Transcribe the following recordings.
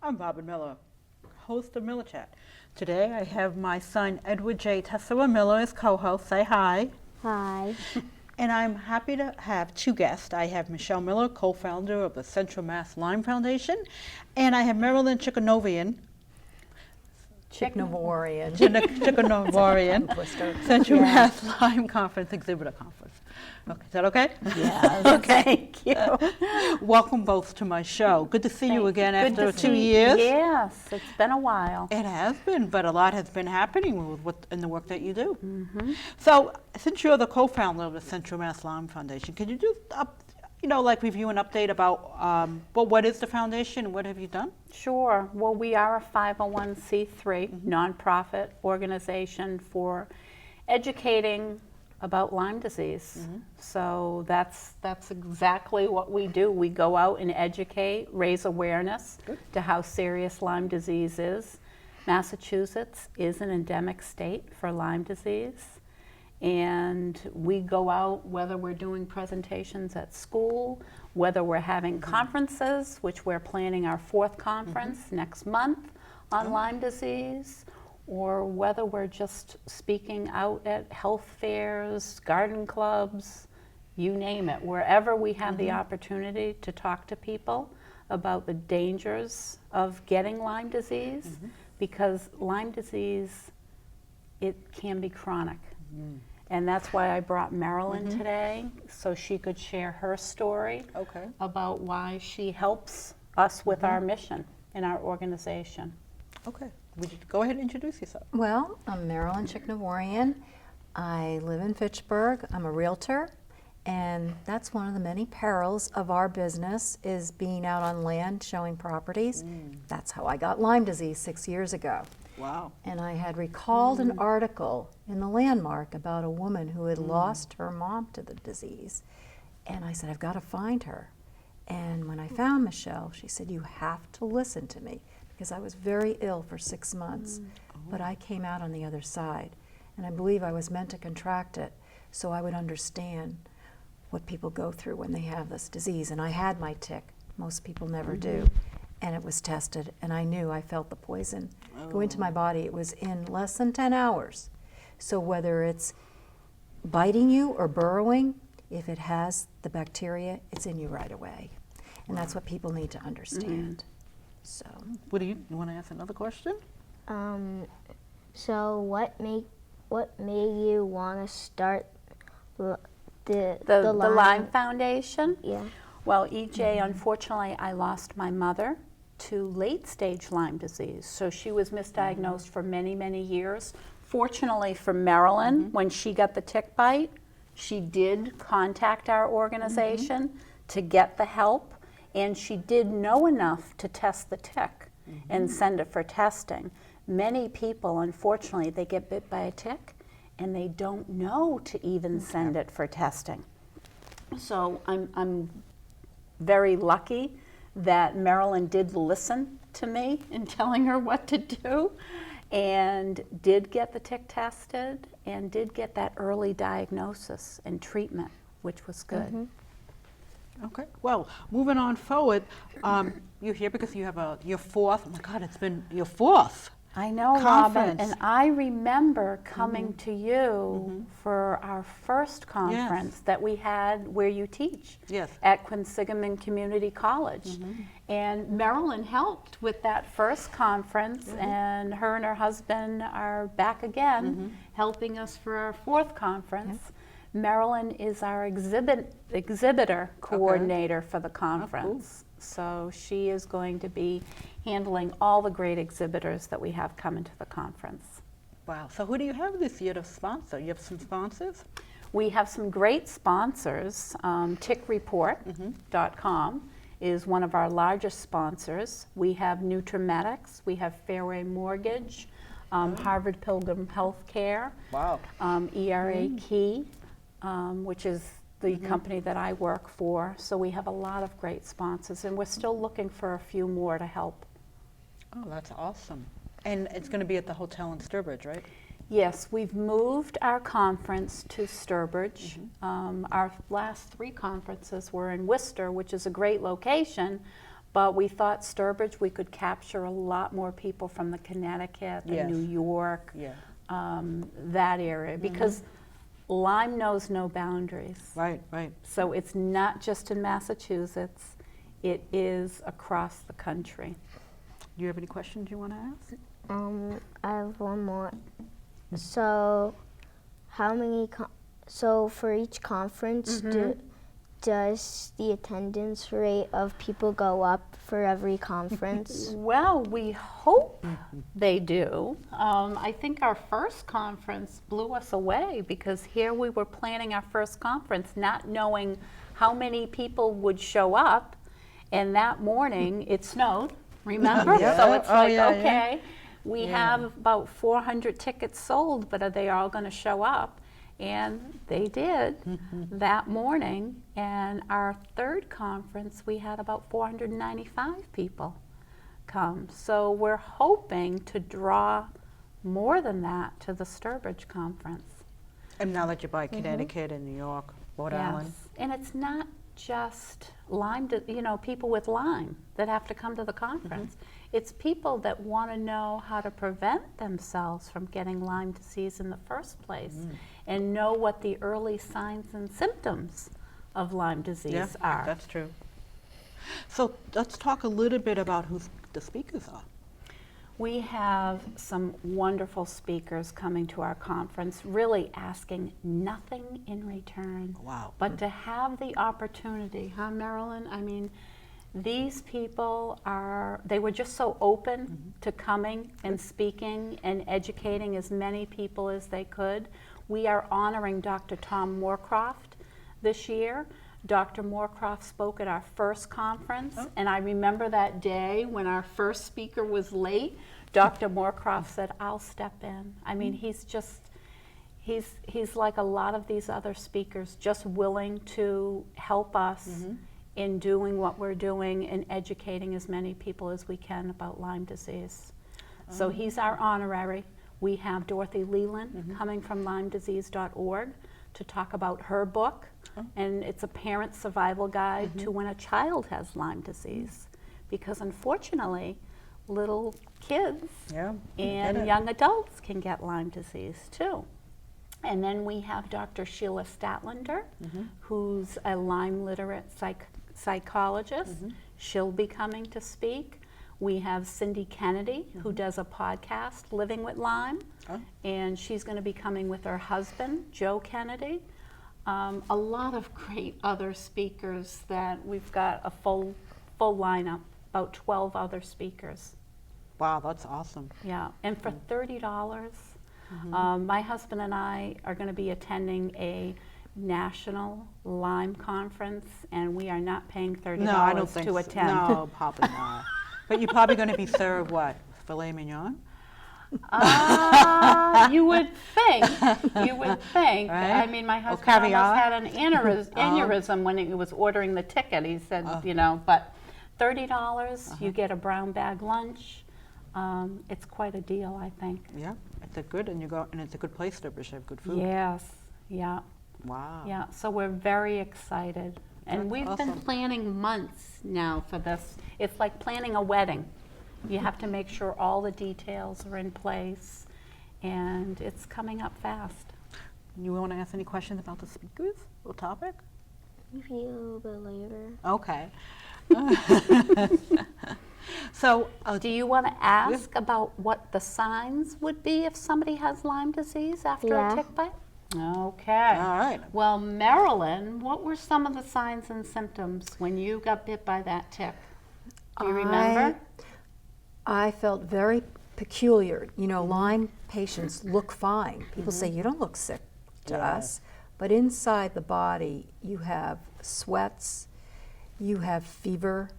I'm Robbin Miller, host of Miller Chat. Today I have my son Edward J. Tessera Miller as co-host. Say hi. Hi. And I'm happy to have two guests. I have Michele Miller, co-founder of the Central Mass Lyme Foundation, and I have Merillyn Chicknavorian. Central Mass Lyme Conference, Exhibitor Conference. Okay, is that okay? Yes. Okay. Thank you. Welcome both to my show. Good to see you again after 2 years. Yes, it's been a while. It has been, but a lot has been happening with in the work that you do. Mm-hmm. So, since you're the co-founder of the Central Mass Lyme Foundation, could you do review an update about what is the foundation and what have you done? Sure. Well, we are a 501c3 nonprofit organization for educating about Lyme disease. So that's exactly what we do. We go out and educate, raise awareness to how serious Lyme disease is. Massachusetts is an endemic state for Lyme disease. And we go out, whether we're doing presentations at school, whether we're having conferences, which we're planning our 4th conference next month on Lyme disease, or whether we're just speaking out at health fairs, garden clubs, you name it, wherever we have the opportunity to talk to people about the dangers of getting Lyme disease, because Lyme disease, it can be chronic. And that's why I brought Merillyn today, so she could share her story about why she helps us with our mission in our organization. Okay. Would you go ahead and introduce yourself? Well, I'm Merillyn Chicknavorian. I live in Fitchburg. I'm a realtor, and that's one of the many perils of our business is being out on land showing properties. That's how I got Lyme disease 6 years ago. Wow. And I had recalled an article in the Landmark about a woman who had lost her mom to the disease. And I said, I've got to find her. And when I found Michele, she said, you have to listen to me, because I was very ill for 6 months, but I came out on the other side. And I believe I was meant to contract it so I would understand what people go through when they have this disease. And I had my tick. Most people never do. And it was tested, and I knew I felt the poison go into my body. It was in less than 10 hours. So whether it's biting you or burrowing, if it has the bacteria, it's in you right away. And that's what people need to understand. So, What do you want to ask another question? So what made you want to start the Lyme Foundation? Yeah. Well, EJ, unfortunately, I lost my mother to late-stage Lyme disease. So she was misdiagnosed for many, many years. Fortunately for Merillyn, when she got the tick bite, she did contact our organization to get the help, and she did know enough to test the tick and send it for testing. Many people, unfortunately, they get bit by a tick and they don't know to even send it for testing. So I'm very lucky that Merillyn did listen to me in telling her what to do, and did get the tick tested and did get that early diagnosis and treatment, which was good. Okay. Well, moving on forward, you're here because you have your 4th. Oh my God, it's been your 4th. I know, Robbin, and I remember coming to you for our first conference that we had where you teach at Quinsigamond Community College. And Merillyn helped with that first conference, and her and her husband are back again helping us for our 4th conference. Merillyn is our exhibitor coordinator for the conference. So she is going to be handling all the great exhibitors that we have coming to the conference. Wow. So who do you have this year to sponsor? You have some sponsors? We have some great sponsors. TickReport.com is one of our largest sponsors. We have Nutrimetics, we have Fairway Mortgage, Harvard Pilgrim Healthcare, Wow. ERA Key, which is the company that I work for. So we have a lot of great sponsors, and we're still looking for a few more to help. Oh, that's awesome. And it's going to be at the hotel in Sturbridge, right? Yes, we've moved our conference to Sturbridge. Our last 3 conferences were in Worcester, which is a great location, but we thought Sturbridge we could capture a lot more people from the Connecticut, the Yes. New York, Yeah. that area, because Lyme knows no boundaries. Right, right. So it's not just in Massachusetts, it is across the country. Do you have any questions you want to ask? I have one more. So, how many? So for each conference, does the attendance rate of people go up for every conference? Well, we hope they do. I think our first conference blew us away because here we were planning our first conference not knowing how many people would show up, and that morning it snowed, remember? Yeah. So it's Oh, like, yeah, yeah. okay, we Yeah. have about 400 tickets sold, but are they all going to show up? And they did that morning. And our third conference, we had about 495 people come. So we're hoping to draw more than that to the Sturbridge conference. And now that you're by Connecticut and New York, Rhode Island. And it's not just Lyme, people with Lyme that have to come to the conference. It's people that want to know how to prevent themselves from getting Lyme disease in the first place and know what the early signs and symptoms of Lyme disease are. That's true. So let's talk a little bit about who the speakers are. We have some wonderful speakers coming to our conference, really asking nothing in return. Wow. But to have the opportunity, huh, Merillyn? I mean, these people they were just so open to coming and speaking and educating as many people as they could. We are honoring Dr. Tom Moorcroft this year. Dr. Moorcroft spoke at our first conference, and I remember that day when our first speaker was late. Dr. Moorcroft said, "I'll step in." I mean, he's like a lot of these other speakers, just willing to help us in doing what we're doing and educating as many people as we can about Lyme disease. So he's our honorary. We have Dorothy Leland coming from LymeDisease.org to talk about her book, and it's a parent survival guide to when a child has Lyme disease, because unfortunately, little kids and young adults can get Lyme disease too. And then we have Dr. Sheila Statlander, who's a Lyme literate psychologist. She'll be coming to speak. We have Cindy Kennedy, who does a podcast, Living with Lyme, and she's going to be coming with her husband, Joe Kennedy. A lot of great other speakers that we've got a full lineup, about 12 other speakers. Wow, that's awesome. Yeah, and for $30, my husband and I are going to be attending a national Lyme conference, and we are not paying $30 No, I don't think to so. attend. No, probably not. But you're probably going to be served what? Filet mignon? You would think. Right? I mean, my husband caviar? almost had an aneurysm when he was ordering the ticket. He said, but $30, you get a brown bag lunch. It's quite a deal, I think. Yeah, it's a good, and it's a good place to have good food. Yes, yeah. Wow. Yeah, so we're very excited. And That's we've awesome. been planning months now for this. It's like planning a wedding. You have to make sure all the details are in place, and it's coming up fast. You want to ask any questions about the speakers or topic? Maybe a little bit later. Okay. So, Do you want to ask about what the signs would be if somebody has Lyme disease after Yeah. a tick bite? Okay. all right. Well, Merillyn, what were some of the signs and symptoms when you got bit by that tick? Do you remember? I felt very peculiar. You know, Lyme patients look fine. People say, you don't look sick to us. But inside the body, you have sweats, you have fever,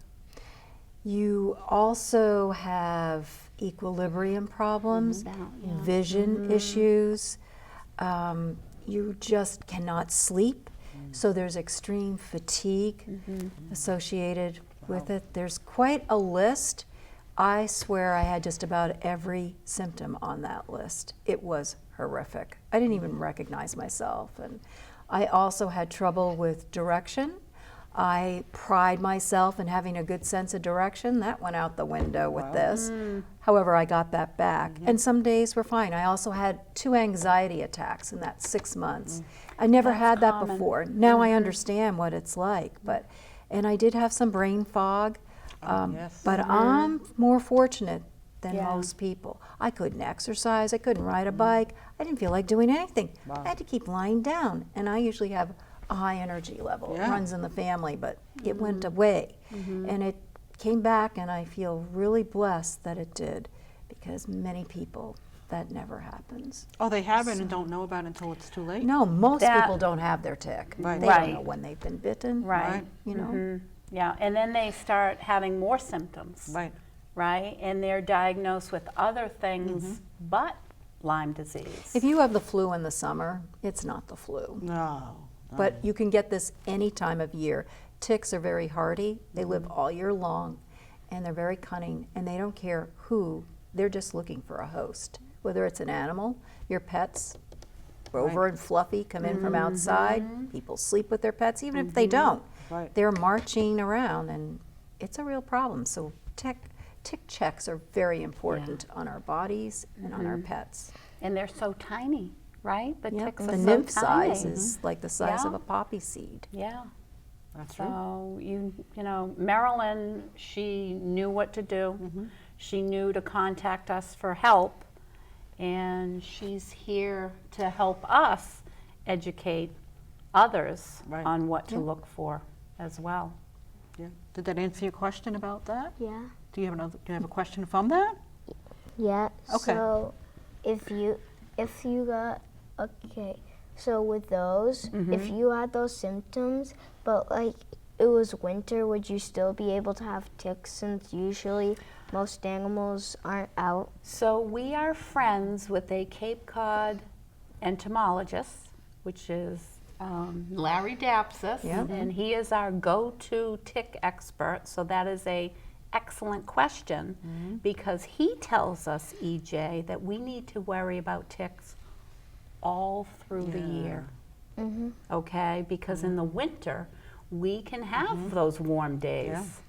you also have equilibrium problems, vision issues. You just cannot sleep. So there's extreme fatigue associated with it. There's quite a list. I swear I had just about every symptom on that list. It was horrific. I didn't even recognize myself. And I also had trouble with direction. I pride myself in having a good sense of direction. That went out the window with this. However, I got that back. And some days were fine. I also had 2 anxiety attacks in that 6 months. I never had that before. Now I understand what it's like. And I did have some brain fog. But I'm more fortunate than most people. I couldn't exercise. I couldn't ride a bike. I didn't feel like doing anything. I had to keep lying down. And I usually have a high energy level. It runs in the family, but it went away. And it came back, and I feel really blessed that it did, because many people, that never happens. Oh, they have it and don't know about it until it's too late? No, most people don't have their tick. They don't know when they've been bitten. You know? Yeah, and then they start having more symptoms. Right? And they're diagnosed with other things but Lyme disease. If you have the flu in the summer, it's not the flu. No. But you can get this any time of year. Ticks are very hardy. They live all year long, and they're very cunning, and they don't care who. They're just looking for a host, whether it's an animal, your pets. Rover and Fluffy come in from outside. People sleep with their pets, even if they don't. They're marching around, and it's a real problem. So tick checks are very important on our bodies and on our pets. And they're so tiny, right? The ticks are The so nymph tiny. size is like the size of a poppy seed. Yeah. That's true. So you know, Merillyn, she knew what to do. She knew to contact us for help, and she's here to help us educate others on what to look for as well. Did that answer your question about that? Yeah. Do you have a question from that? Yeah. Okay. So if you got so with those, if you had those symptoms, but like it was winter, would you still be able to have ticks, since usually most animals aren't out? So we are friends with a Cape Cod entomologist, which is Larry Dapsis, and he is our go-to tick expert. So that is a excellent question, because he tells us, EJ, that we need to worry about ticks all through the year. Okay, because in the winter we can have those warm days,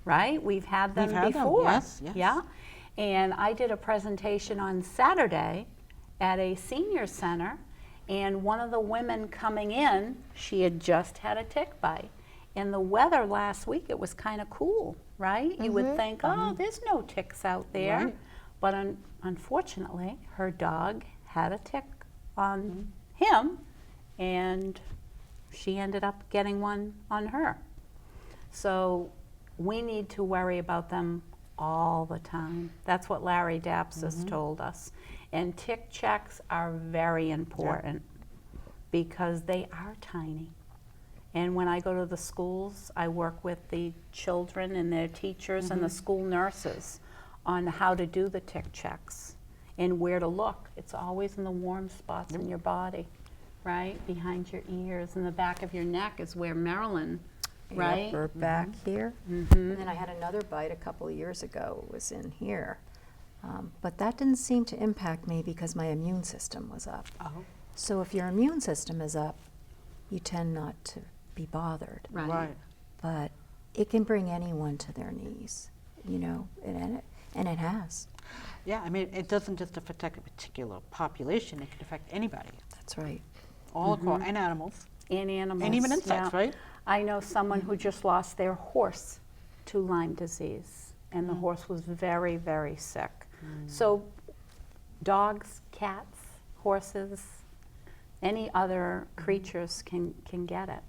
right? We've had them before. Yes. Yeah, and I did a presentation on Saturday at a senior center, and one of the women coming in, she had just had a tick bite. And the weather last week, it was kind of cool, right? You would think, oh, there's no ticks out there. But unfortunately, her dog had a tick on him, and she ended up getting one on her. So we need to worry about them all the time. That's what Larry Dapsis told us. And tick checks are very important because they are tiny. And when I go to the schools, I work with the children and their teachers and the school nurses on how to do the tick checks and where to look. It's always in the warm spots in your body, right? Behind your ears and the back of your neck is where Merillyn, right? Yep, or back here. And then I had another bite a couple of years ago. It was in here. But that didn't seem to impact me because my immune system was up. So if your immune system is up, you tend not to be bothered. Right. But it can bring anyone to their knees, you know, and it has. Yeah, I mean, it doesn't just affect a particular population, it can affect anybody. That's right. All across, and animals. And animals. And even insects, right? I know someone who just lost their horse to Lyme disease, and the horse was very, very sick. So dogs, cats, horses, any other creatures can get it.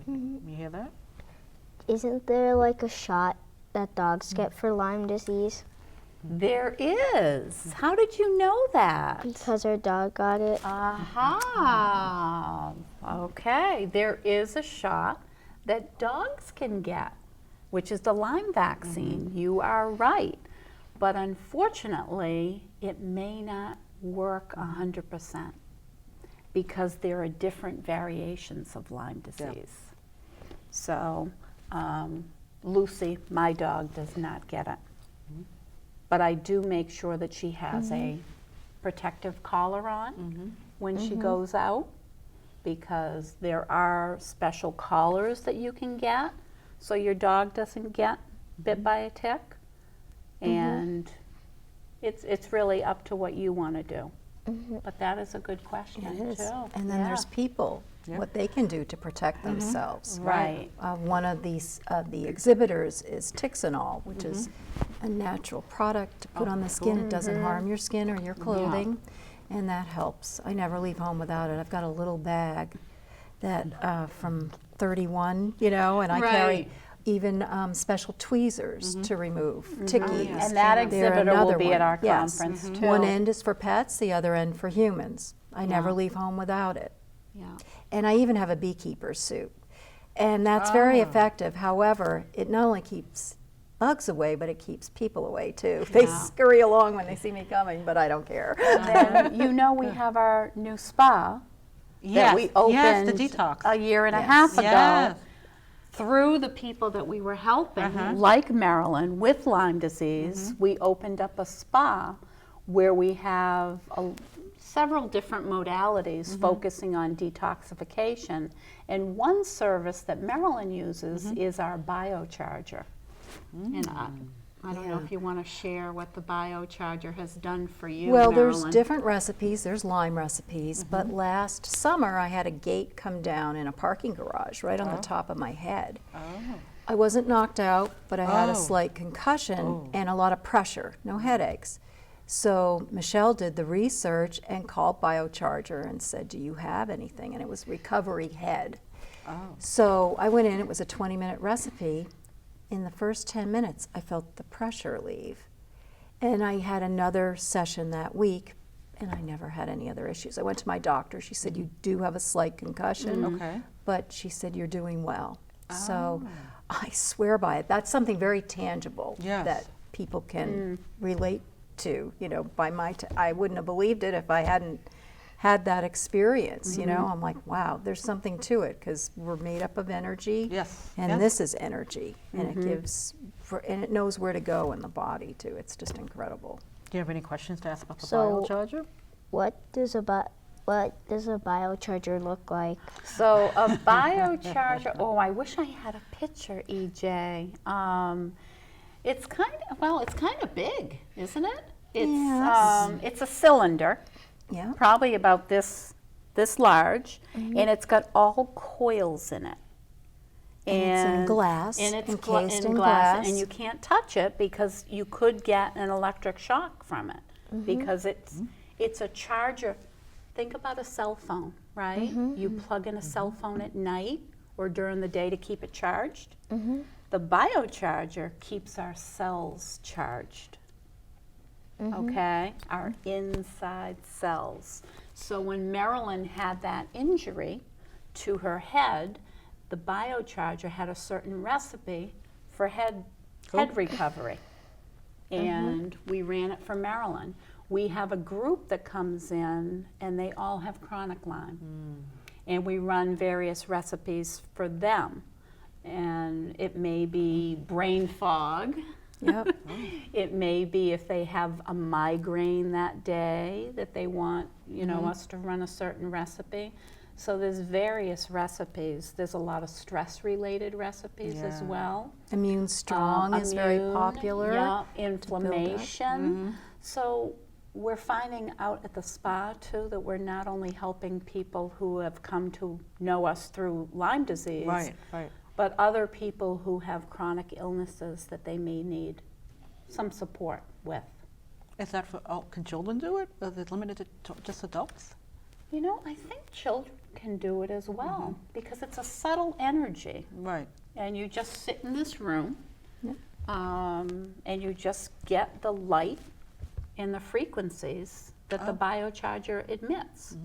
You hear that? Isn't there like a shot that dogs get for Lyme disease? There is. How did you know that? Because our dog got it. Aha. Okay. There is a shot that dogs can get, which is the Lyme vaccine. You are right. But unfortunately, it may not work 100% because there are different variations of Lyme disease. So Lucy, my dog, does not get it. But I do make sure that she has a protective collar on when she goes out, because there are special collars that you can get so your dog doesn't get bit by a tick. And it's really up to what you want to do. But that is a good question, It is. too. And then there's people, what they can do to protect themselves. Right. One of these the exhibitors is Tixanol, which is a natural product to put on the skin. It doesn't harm your skin or your clothing, and that helps. I never leave home without it. I've got a little bag that from 31, you know, and I carry even special tweezers to remove tickies. And that They're exhibitor will another be at one. our Yes. conference, too. One end is for pets, the other end for humans. I never leave home without it. Yeah. And I even have a beekeeper's suit. And that's very effective. However, it not only keeps bugs away, but it keeps people away too. They scurry along when they see me coming, but I don't care. And you know we have our new spa that we opened yes, the detox. a year and a half ago. Yes. Through the people that we were helping, like Merillyn, with Lyme disease, we opened up a spa where we have several different modalities focusing on detoxification. And one service that Merillyn uses is our biocharger. And I don't know if you want to share what the biocharger has done for you, Well, there's Merillyn. different recipes. There's Lyme recipes. But last summer, I had a gate come down in a parking garage right on the top of my head. I wasn't knocked out, but I had a slight concussion and a lot of pressure, no headaches. So Michele did the research and called Biocharger and said, do you have anything? And it was recovery head. So I went in, it was a 20-minute recipe. In the first 10 minutes, I felt the pressure leave. And I had another session that week, and I never had any other issues. I went to my doctor. She said, you do have a slight concussion, but she said, you're doing well. So I swear by it. That's something very tangible that people can relate to. You know, by I wouldn't have believed it if I hadn't had that experience. You know, I'm like, wow, there's something to it, because we're made up of energy. And this is energy, and it gives, and it knows where to go in the body too. It's just incredible. Do you have any questions to ask about the So- biocharger? What does a biocharger look like? So a biocharger, oh, I wish I had a picture, EJ. It's kind of big, isn't it? It's a cylinder, probably about this large, and it's got all coils in it. And it's in glass, and it's encased in glass, glass. and you can't touch it because you could get an electric shock from it, because it's a charger. Think about a cell phone, right? You plug in a cell phone at night or during the day to keep it charged. The biocharger keeps our cells charged, okay? Our inside cells. So when Merillyn had that injury to her head, the biocharger had a certain recipe for head recovery. And we ran it for Merillyn. We have a group that comes in, and they all have chronic Lyme. And we run various recipes for them. And it may be brain fog. It may be if they have a migraine that day that they want, you know, us to run a certain recipe. So there's various recipes. There's a lot of stress-related recipes as well. Immune Strong is very popular. Yeah, inflammation. So we're finding out at the spa too that we're not only helping people who have come to know us through Lyme disease, but other people who have chronic illnesses that they may need some support with. Is that for, can children do it? Is it limited to just adults? You know, I think children can do it as well, because it's a subtle energy. Right. And you just sit in this room, and you just get the light and the frequencies that the biocharger emits.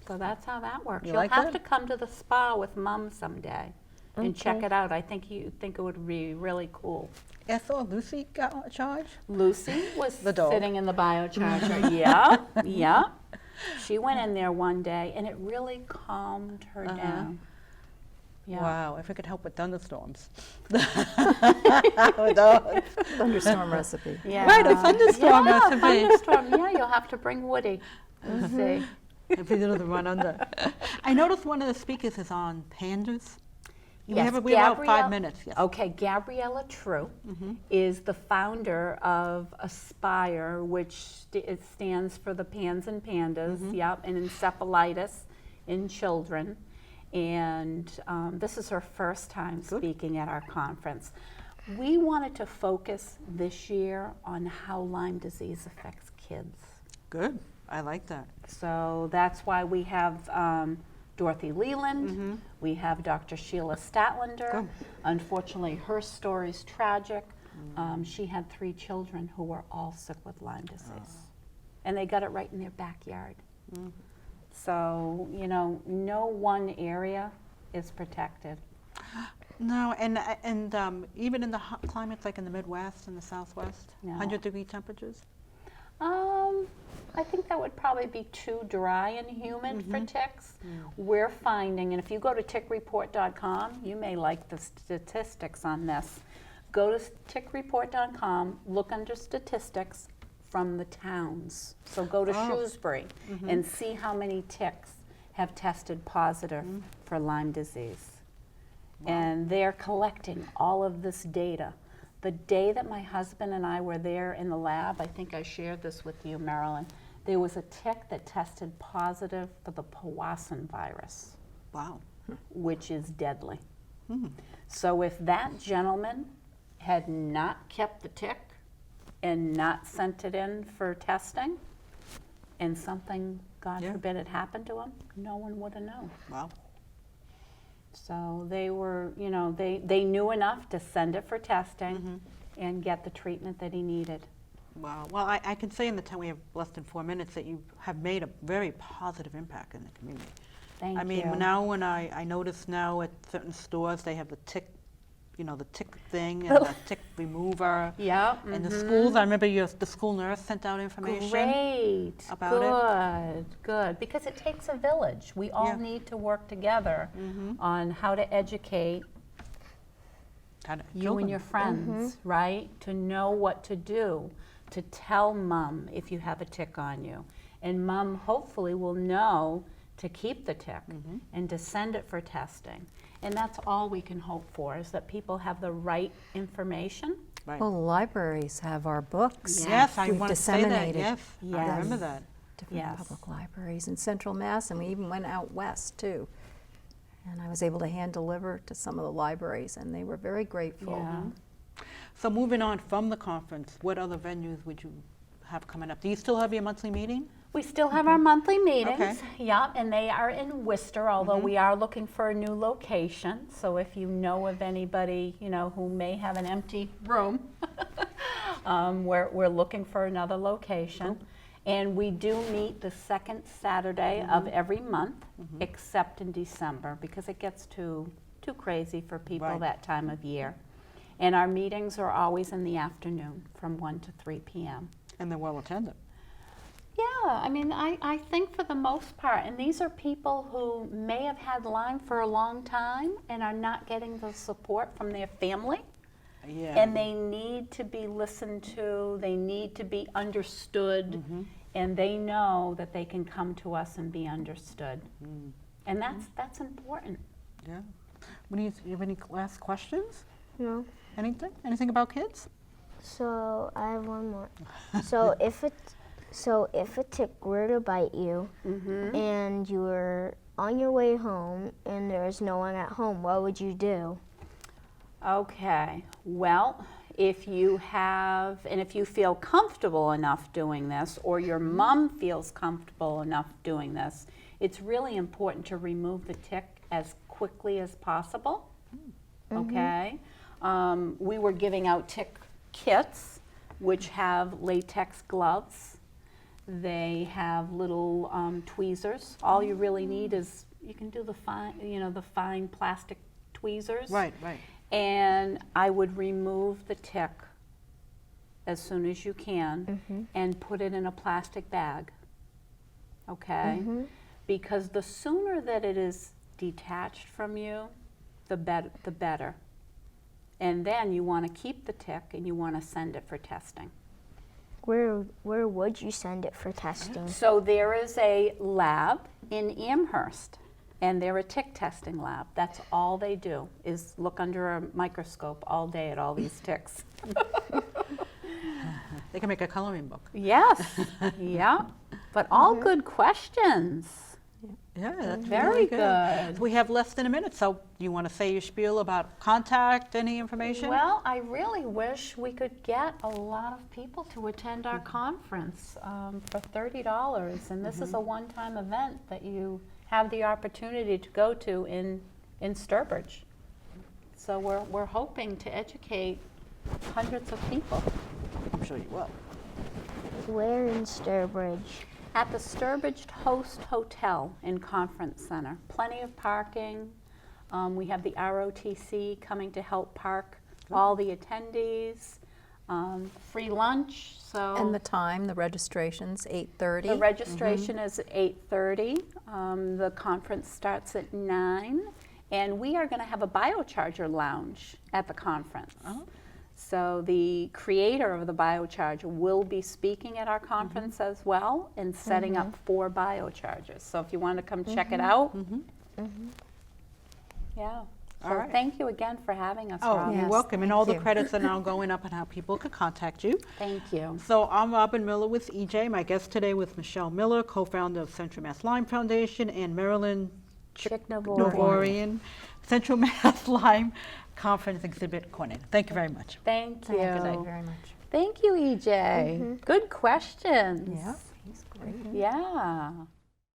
So that's how that works. You You'll like have that? to come to the spa with Mom someday and check Okay. it out. I think you think it would be really cool. Ethel, Lucy got a charge? Lucy was The dog. sitting in the biocharger. Yeah, yeah. She went in there one day, and it really calmed her down. Yeah. Wow, if it could help with thunderstorms. With dogs. Thunderstorm recipe. Yeah. Right, a thunderstorm Yeah, recipe. thunderstorm. Yeah, you'll have to bring Woody. Let's see. If he doesn't run under. I noticed one of the speakers is on pandas. We Yes, have about 5 Gabrielle- minutes. Yes. Okay, Gabriella True is the founder of Aspire, which it stands for the Pans and Pandas, yep, and encephalitis in children. And this is her first time speaking at our conference. We wanted to focus this year on how Lyme disease affects kids. Good. I like that. So that's why we have Dorothy Leland, we have Dr. Sheila Statlander. Good. Unfortunately, her story's tragic. She had 3 children who were all sick with Lyme disease. And they got it right in their backyard. So, you know, no one area is protected. No, and even in the hot climates like in the Midwest and the Southwest, No. 100-degree temperatures. I think that would probably be too dry and humid for ticks. We're finding, and if you go to tickreport.com, you may like the statistics on this. Go to tickreport.com, look under statistics from the towns. So go to Shrewsbury and see how many ticks have tested positive for Lyme disease. And they're collecting all of this data. The day that my husband and I were there in the lab, I think I shared this with you, Merillyn, there was a tick that tested positive for the Powassan virus, Wow. which is deadly. So if that gentleman had not kept the tick and not sent it in for testing, and something, God Yeah. forbid, had happened to him, no one would have known. Wow. So they were, you know, they knew enough to send it for testing and get the treatment that he needed. Wow. Well, I can say in the time we have less than 4 minutes that you have made a very positive impact in the community. Thank you. I mean, now when I notice now at certain stores, they have the tick, you know, the tick thing and the tick remover. Yeah. And the schools, I remember the school nurse sent out information. Great. about it. Good. Because it takes a village. We all Yeah. need to work together on how to educate Kind of you children. and your friends, right? To know what to do, to tell Mom if you have a tick on you. And Mom hopefully will know to keep the tick and to send it for testing. And that's all we can hope for, is that people have the right information. Right. Well, libraries have our books. Yes, I We've want to say that. disseminated Yes, I Yes. remember that. different Yes. public libraries in Central Mass, and we even went out west too. And I was able to hand deliver to some of the libraries, and they were very grateful. Yeah. So moving on from the conference, what other venues would you have coming up? Do you still have your monthly meeting? We still have our monthly meetings, Okay. yeah, and they are in Worcester, although we are looking for a new location. So if you know of anybody, you know, who may have an empty room, we're looking for another location. And we do meet the second Saturday of every month, except in December, because it gets too crazy for people Right. that time of year. And our meetings are always in the afternoon from 1 to 3 p.m. And they're well attended. Yeah, I mean, I think for the most part, and these are people who may have had Lyme for a long time and are not getting the support from their family, Yeah. and they need to be listened to, they need to be understood, and they know that they can come to us and be understood. And that's important. Yeah. Do you have any last questions? No. Anything? Anything about kids? So I have one more. So if a tick were to bite you and you were on your way home and there was no one at home, what would you do? Okay, well, if you have, and if you feel comfortable enough doing this, or your mom feels comfortable enough doing this, it's really important to remove the tick as quickly as possible, okay? We were giving out tick kits, which have latex gloves. They have little tweezers. All you really need is, you can do the fine plastic tweezers. Right, right. And I would remove the tick as soon as you can and put it in a plastic bag, okay? Because the sooner that it is detached from you, the better. And then you want to keep the tick and you want to send it for testing. Where would you send it for testing? So there is a lab in Amherst, and they're a tick testing lab. That's all they do, is look under a microscope all day at all these ticks. They can make a coloring book. Yes, yeah, but all good questions. Yeah, that's Very really good. We have less than a minute, so you want to say your spiel about contact, any information? Well, I really wish we could get a lot of people to attend our conference for $30, and this is a one-time event that you have the opportunity to go to in Sturbridge. So we're hoping to educate hundreds of people. I'm sure you will. Where in Sturbridge? At the Sturbridge Host Hotel and Conference Center. Plenty of parking. We have the ROTC coming to help park all the attendees. Free lunch. So And the time, the registration's 8:30. the registration is at 8:30. The conference starts at 9. And we are going to have a biocharger lounge at the conference. So the creator of the biocharger will be speaking at our conference as well and setting up 4 biochargers. So if you want to come check it out, yeah. So All right. thank you again for having us, Oh, Rob. you're Yes, welcome. And thank all the you. credits are now going up on how people can contact you. Thank you. So I'm Robbin Miller with EJ. My guest today was Michele Miller, co-founder of Central Mass Lyme Foundation, and Merillyn Chicknavorian, Central Mass Lyme Conference Exhibit coordinator. Thank you very much. Thank you. Thank you very much. Thank you, EJ. Good questions. Yeah, he's great. Yeah.